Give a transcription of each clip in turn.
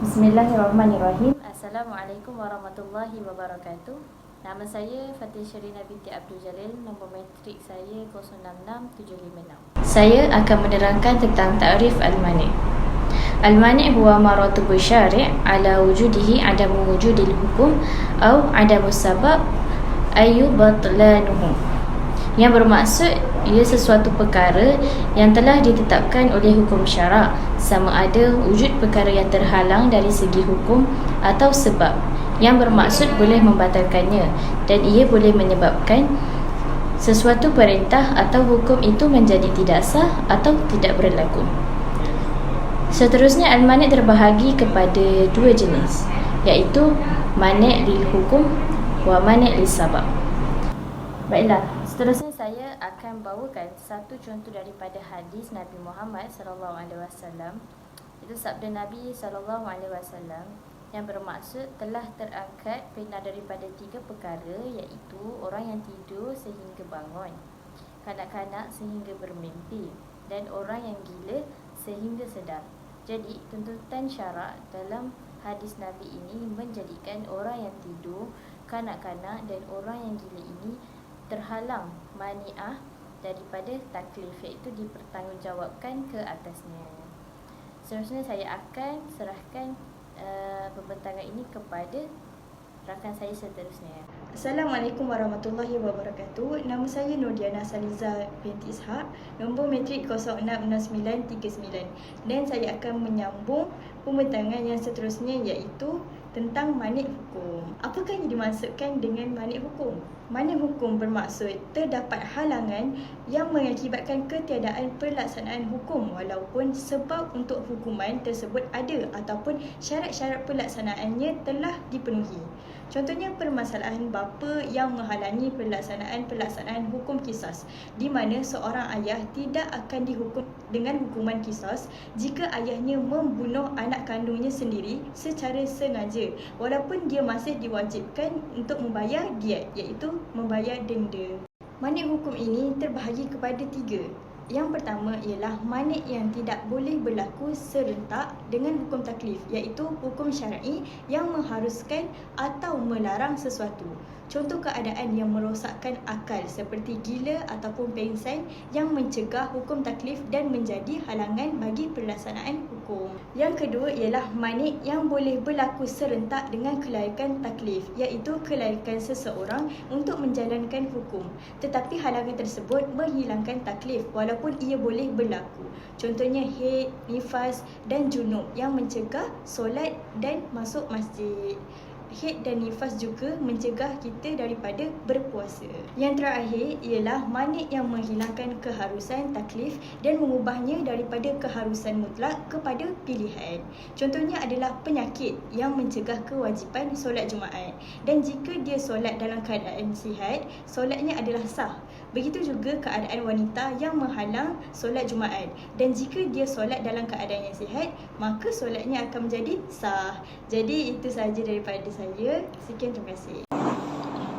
Bismillahirrahmanirrahim. Assalamualaikum warahmatullahi wabarakatuh. Nama saya Fatih Sherina binti Abdul Jalil. Nombor matrik saya 066756. Saya akan menerangkan tentang ta'rif al-mani'. Al-mani' huwa maratubu syari' ala wujudihi adamu wujudil hukum atau adamu sabab ayu batlanuhu. Yang bermaksud ia sesuatu perkara yang telah ditetapkan oleh hukum syarak, sama ada wujud perkara yang terhalang dari segi hukum atau sebab yang bermaksud boleh membatalkannya, dan ia boleh menyebabkan sesuatu perintah atau hukum itu menjadi tidak sah atau tidak berlaku. Seterusnya, al-mani' terbahagi kepada dua jenis, iaitu mani' lil hukum wa mani' lis sabab. Baiklah, seterusnya saya akan bawakan satu contoh daripada hadis Nabi Muhammad SAW. Itu sabda Nabi SAW yang bermaksud telah terangkat pena daripada tiga perkara, iaitu orang yang tidur sehingga bangun, kanak-kanak sehingga bermimpi, dan orang yang gila sehingga sedar. Jadi, tuntutan syarak dalam hadis Nabi ini menjadikan orang yang tidur, kanak-kanak dan orang yang gila ini terhalang mani'ah daripada taklif, iaitu dipertanggungjawabkan ke atasnya. Seterusnya saya akan serahkan pembentangan ini kepada rakan saya seterusnya. Assalamualaikum warahmatullahi wabarakatuh. Nama saya Nurdiana Saliza binti Ishak, nombor matrik 066939, dan saya akan menyambung pembentangan yang seterusnya, iaitu tentang mani' hukum. Apakah yang dimaksudkan dengan mani' hukum? Mani' hukum bermaksud terdapat halangan yang mengakibatkan ketiadaan pelaksanaan hukum walaupun sebab untuk hukuman tersebut ada ataupun syarat-syarat pelaksanaannya telah dipenuhi. Contohnya, permasalahan bapa yang menghalangi pelaksanaan hukum qisas, di mana seorang ayah tidak akan dihukum dengan hukuman qisas jika ayahnya membunuh anak kandungnya sendiri secara sengaja, walaupun dia masih diwajibkan untuk membayar diat, iaitu membayar denda. Mani' hukum ini terbahagi kepada tiga. Yang pertama ialah mani' yang tidak boleh berlaku serentak dengan hukum taklif, iaitu hukum syar'i yang mengharuskan atau melarang sesuatu. Contoh keadaan yang merosakkan akal seperti gila ataupun pengsan yang mencegah hukum taklif dan menjadi halangan bagi pelaksanaan hukum. Yang kedua ialah mani' yang boleh berlaku serentak dengan kelaikan taklif, iaitu kelaikan seseorang untuk menjalankan hukum, tetapi halangan tersebut menghilangkan taklif walaupun ia boleh berlaku. Contohnya haid, nifas dan junub yang mencegah solat dan masuk masjid. Haid dan nifas juga mencegah kita daripada berpuasa. Yang terakhir ialah mani' yang menghilangkan keharusan taklif dan mengubahnya daripada keharusan mutlak kepada pilihan. Contohnya adalah penyakit yang mencegah kewajipan solat Jumaat, dan jika dia solat dalam keadaan sihat, solatnya adalah sah. Begitu juga keadaan wanita yang menghalang solat Jumaat, dan jika dia solat dalam keadaan yang sihat, maka solatnya akan menjadi sah. Jadi itu sahaja daripada saya. Sekian, terima kasih.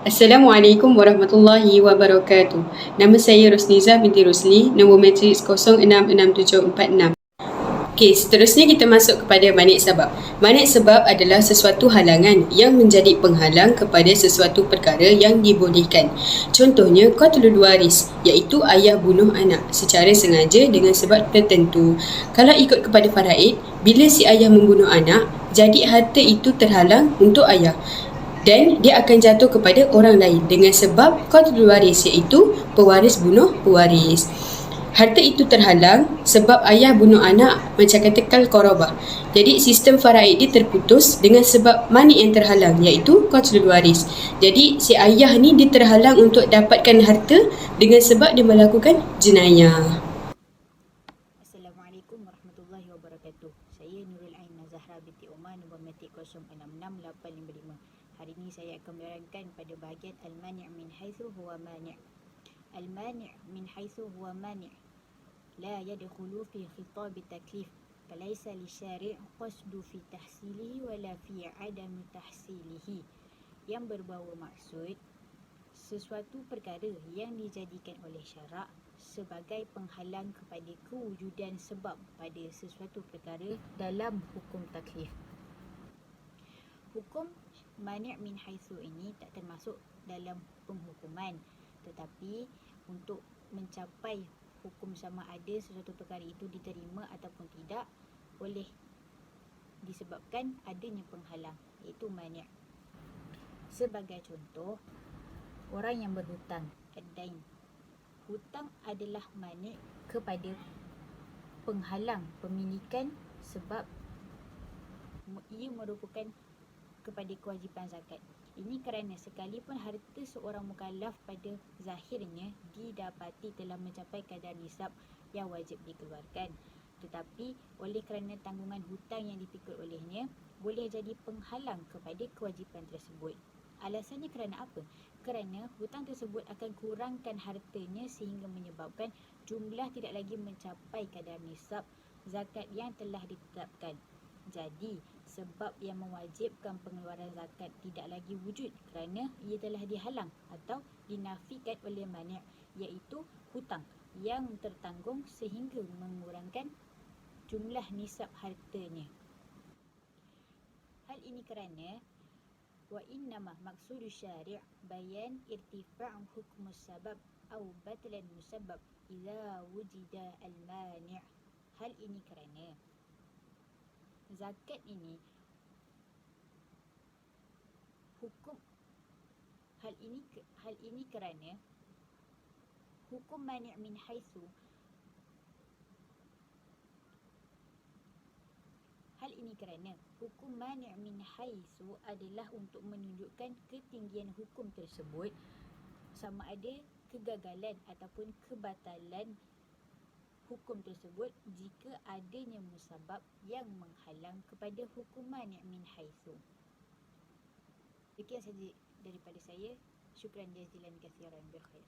Assalamualaikum warahmatullahi wabarakatuh. Nama saya Rosniza binti Rosli, nombor matrik 066746. Okey, seterusnya kita masuk kepada mani' sebab. Mani' sebab adalah sesuatu halangan yang menjadi penghalang kepada sesuatu perkara yang dibolehkan. Contohnya, qatlul waris, iaitu ayah bunuh anak secara sengaja dengan sebab tertentu. Kalau ikut kepada faraid, bila si ayah membunuh anak, jadi harta itu terhalang untuk ayah, dan dia akan jatuh kepada orang lain dengan sebab qatlul waris, iaitu pewaris bunuh pewaris. Harta itu terhalang sebab ayah bunuh anak, macam kata kal qarabah. Jadi sistem faraid dia terputus dengan sebab mani' yang terhalang, iaitu qatlul waris. Jadi si ayah ni dia terhalang untuk dapatkan harta dengan sebab dia melakukan jenayah. Assalamualaikum warahmatullahi wabarakatuh. Saya Nurul Ain Zahra binti Umar, nombor matrik 066855. Hari ini saya akan menerangkan pada bahagian al-mani' min haitsu huwa mani'. Al-mani' min haitsu huwa mani' la yadkhulu fi khitab taklif, falaysa lisyari' qasdu fi tahsilihi wala fi adam tahsilihi. Yang berbau maksud sesuatu perkara yang dijadikan oleh syarak sebagai penghalang kepada kewujudan sebab pada sesuatu perkara dalam hukum taklif. Hukum mani' min haitsu ini tak termasuk dalam penghukuman, tetapi untuk mencapai hukum sama ada sesuatu perkara itu diterima ataupun tidak boleh disebabkan adanya penghalang, iaitu mani'. Sebagai contoh, orang yang berhutang, ad-dain. Hutang adalah mani' kepada penghalang pemilikan sebab ia merupakan kepada kewajipan zakat. Ini kerana sekalipun harta seorang mukallaf pada zahirnya didapati telah mencapai kadar nisab yang wajib dikeluarkan, tetapi oleh kerana tanggungan hutang yang dipikul olehnya boleh jadi penghalang kepada kewajipan tersebut. Alasannya kerana apa? Kerana hutang tersebut akan kurangkan hartanya sehingga menyebabkan jumlah tidak lagi mencapai kadar nisab zakat yang telah ditetapkan. Jadi, sebab yang mewajibkan pengeluaran zakat tidak lagi wujud kerana ia telah dihalang atau dinafikan oleh mani', iaitu hutang yang tertanggung sehingga mengurangkan jumlah nisab hartanya. Hal ini kerana wa innama maqsudu syari' bayan irtifa' hukmus sabab atau batlan musabbab idza wujida al-mani'. Hal ini kerana zakat ini kerana hukum mani' min haitsu hukum mani' min haitsu adalah untuk menunjukkan ketinggian hukum tersebut, sama ada kegagalan ataupun kebatalan hukum tersebut jika adanya musabab yang menghalang kepada hukum mani' min haitsu. Sekian saja daripada saya. Syukran jazilan katsiran, berkhair.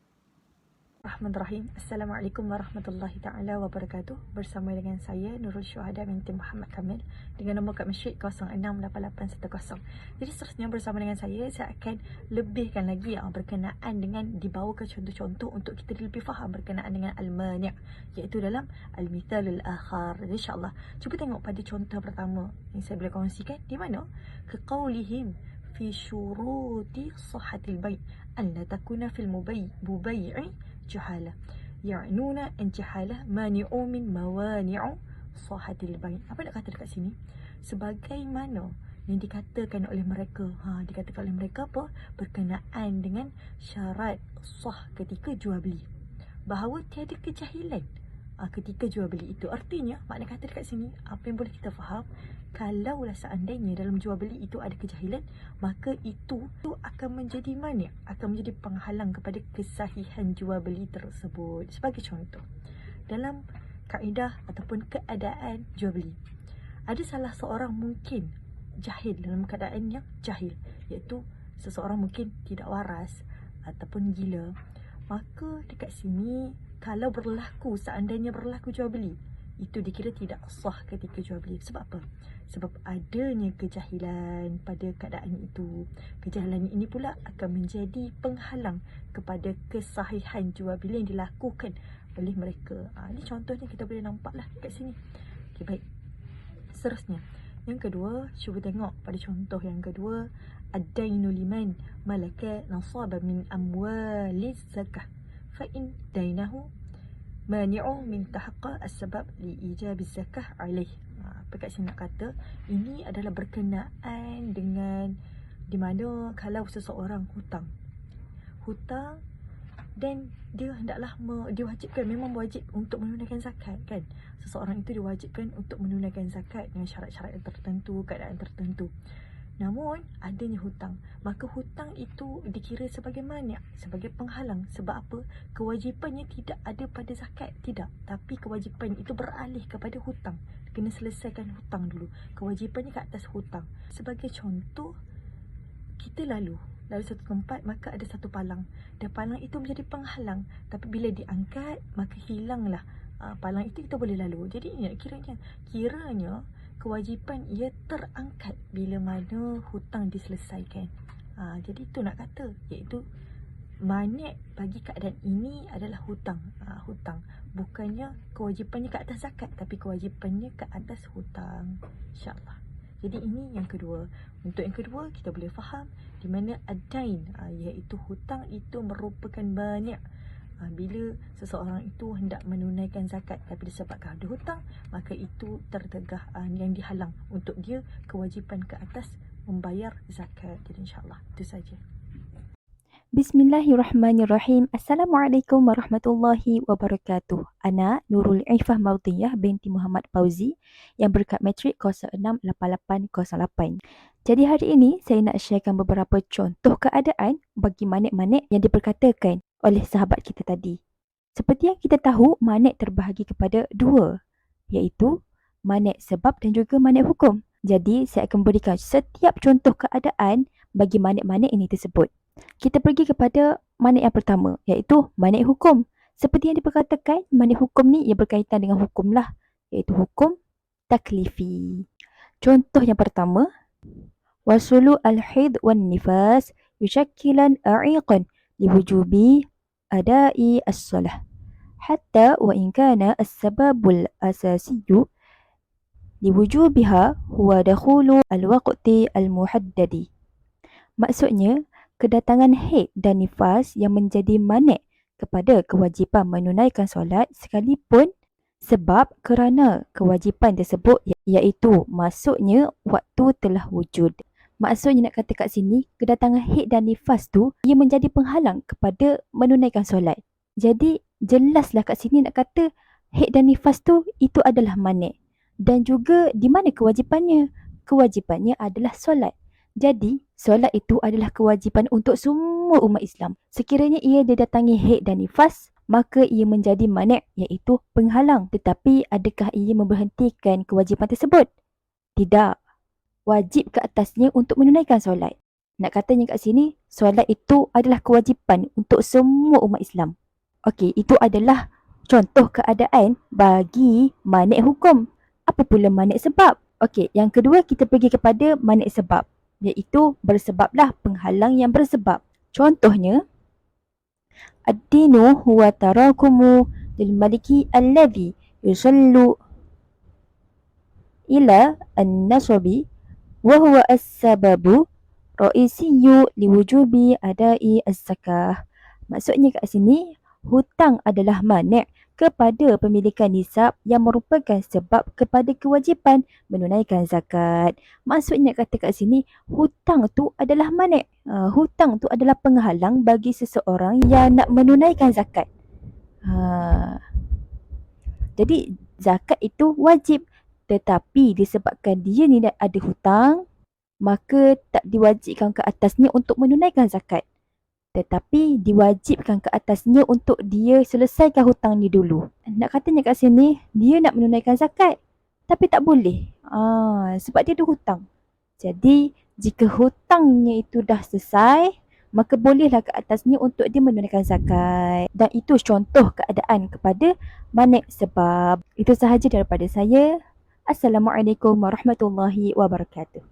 Bismillahirrahmanirrahim. Assalamualaikum warahmatullahi taala wabarakatuh. Bersama dengan saya Nurul Syuhada binti Muhammad Kamil dengan nombor kad masyrik 068810. Jadi seterusnya bersama dengan saya akan lebihkan lagi berkenaan dengan dibawakan contoh-contoh untuk kita lebih faham berkenaan dengan al-mani', iaitu dalam al-mithal al-akhar. InsyaAllah cuba tengok pada contoh pertama yang saya boleh kongsikan, di mana keqaulihim fi syuruti sahhatil bai' an la takuna fil mubai'i juhala, ya'nuna an jahalah mani'u min mawani'u sahhatil bai'. Apa nak kata dekat sini? Sebagaimana yang dikatakan oleh mereka, dikatakan oleh mereka apa? Berkenaan dengan syarat sah ketika jual beli, bahawa tiada kejahilan ketika jual beli itu. Artinya, makna kata dekat sini, apa yang boleh kita faham, kalaulah seandainya dalam jual beli itu ada kejahilan, maka itu akan menjadi mani', akan menjadi penghalang kepada kesahihan jual beli tersebut. Sebagai contoh, dalam kaedah ataupun keadaan jual beli, ada salah seorang mungkin jahil, dalam keadaan yang jahil, iaitu seseorang mungkin tidak waras ataupun gila. Maka dekat sini, kalau seandainya berlaku jual beli, itu dikira tidak sah ketika jual beli. Sebab apa? Sebab adanya kejahilan pada keadaan itu. Kejahilan ini pula akan menjadi penghalang kepada kesahihan jual beli yang dilakukan oleh mereka. Ini contohnya kita boleh nampaklah kat sini. Okay, baik. Seterusnya, yang kedua, cuba tengok pada contoh yang kedua, ad-dainu liman malaka nasaba min amwaliz zakah fa in dainahu mani'u min tahaqqa as-sabab li ijab az-zakah alaih. Apa kat sini nak kata? Ini adalah berkenaan dengan di mana kalau seseorang hutang dan dia hendaklah diwajibkan, memang wajib untuk menunaikan zakat kan. Seseorang itu diwajibkan untuk menunaikan zakat dengan syarat-syarat yang tertentu, keadaan tertentu. Namun adanya hutang, maka hutang itu dikira sebagai mani', sebagai penghalang. Sebab apa? Kewajipannya tidak ada pada zakat, tidak, tapi kewajipan itu beralih kepada hutang. Kena selesaikan hutang dulu, kewajipannya ke atas hutang. Sebagai contoh, kita lalu satu tempat, maka ada satu palang, dan palang itu menjadi penghalang. Tapi bila diangkat, maka hilanglah palang itu, kita boleh lalu. Jadi ini kiranya kewajipan ia terangkat bila mana hutang diselesaikan. Jadi itu nak kata, iaitu mani' bagi keadaan ini adalah hutang. Hutang bukannya kewajipannya ke atas zakat, tapi kewajipannya ke atas hutang. InsyaAllah. Jadi ini yang kedua. Untuk yang kedua, kita boleh faham di mana ad-dain, iaitu hutang itu merupakan banyak. Bila seseorang itu hendak menunaikan zakat tapi disebabkan ada hutang, maka itu tertegah yang dihalang untuk dia kewajipan ke atas membayar zakat. Jadi insyaAllah itu saja. Bismillahirrahmanirrahim. Assalamualaikum warahmatullahi wabarakatuh. Ana Nurul Ifah Maudiyah binti Muhammad Fauzi yang berkat matrik 068808. Jadi hari ini saya nak sharekan beberapa contoh keadaan bagi manik-manik yang diperkatakan oleh sahabat kita tadi. Seperti yang kita tahu, manik terbahagi kepada dua, iaitu manik sebab dan juga manik hukum. Jadi saya akan berikan setiap contoh keadaan bagi manik-manik ini tersebut. Kita pergi kepada manik yang pertama, iaitu manik hukum. Seperti yang diperkatakan, manik hukum ni ia berkaitan dengan hukum lah, iaitu hukum taklifi. Contoh yang pertama, wasulu al-hid wan nifas yushakkilan a'iqan liwujubi adai as-salah hatta wa in kana as-sababul asasiyyu liwujubiha huwa dakhulu al-waqti al-muhaddadi. Maksudnya, kedatangan haid dan nifas yang menjadi manik kepada kewajipan menunaikan solat sekalipun sebab kerana kewajipan tersebut iaitu masuknya waktu telah wujud. Maksudnya nak kata kat sini, kedatangan haid dan nifas tu ia menjadi penghalang kepada menunaikan solat. Jadi jelaslah kat sini nak kata haid dan nifas tu itu adalah manik. Dan juga di mana kewajipannya? Kewajipannya adalah solat. Jadi, solat itu adalah kewajipan untuk semua umat Islam. Sekiranya ia didatangi haid dan nifas, maka ia menjadi manik, iaitu penghalang. Tetapi adakah ia memberhentikan kewajipan tersebut? Tidak. Wajib ke atasnya untuk menunaikan solat. Nak katanya kat sini, solat itu adalah kewajipan untuk semua umat Islam. Okey, itu adalah contoh keadaan bagi manik hukum. Apa pula manik sebab? Okey, yang kedua kita pergi kepada manik sebab, iaitu bersebablah, penghalang yang bersebab. Contohnya, ad-dinu huwa tarakumu lil maliki alladhi yusallu ila an-nasabi wa huwa as-sababu ra'isiyyu liwujubi adai az-zakah. Maksudnya kat sini, hutang adalah manik kepada pemilikan nisab yang merupakan sebab kepada kewajipan menunaikan zakat. Maksudnya kata kat sini, hutang tu adalah manik. Hutang tu adalah penghalang bagi seseorang yang nak menunaikan zakat. Jadi zakat itu wajib, tetapi disebabkan dia ni ada hutang, maka tak diwajibkan ke atasnya untuk menunaikan zakat. Tetapi diwajibkan ke atasnya untuk dia selesaikan hutang ni dulu. Nak katanya kat sini, dia nak menunaikan zakat, tapi tak boleh. Sebab dia ada hutang. Jadi, jika hutangnya itu dah selesai, maka bolehlah ke atasnya untuk dia menunaikan zakat. Dan itu contoh keadaan kepada manik sebab. Itu sahaja daripada saya. Assalamualaikum warahmatullahi wabarakatuh.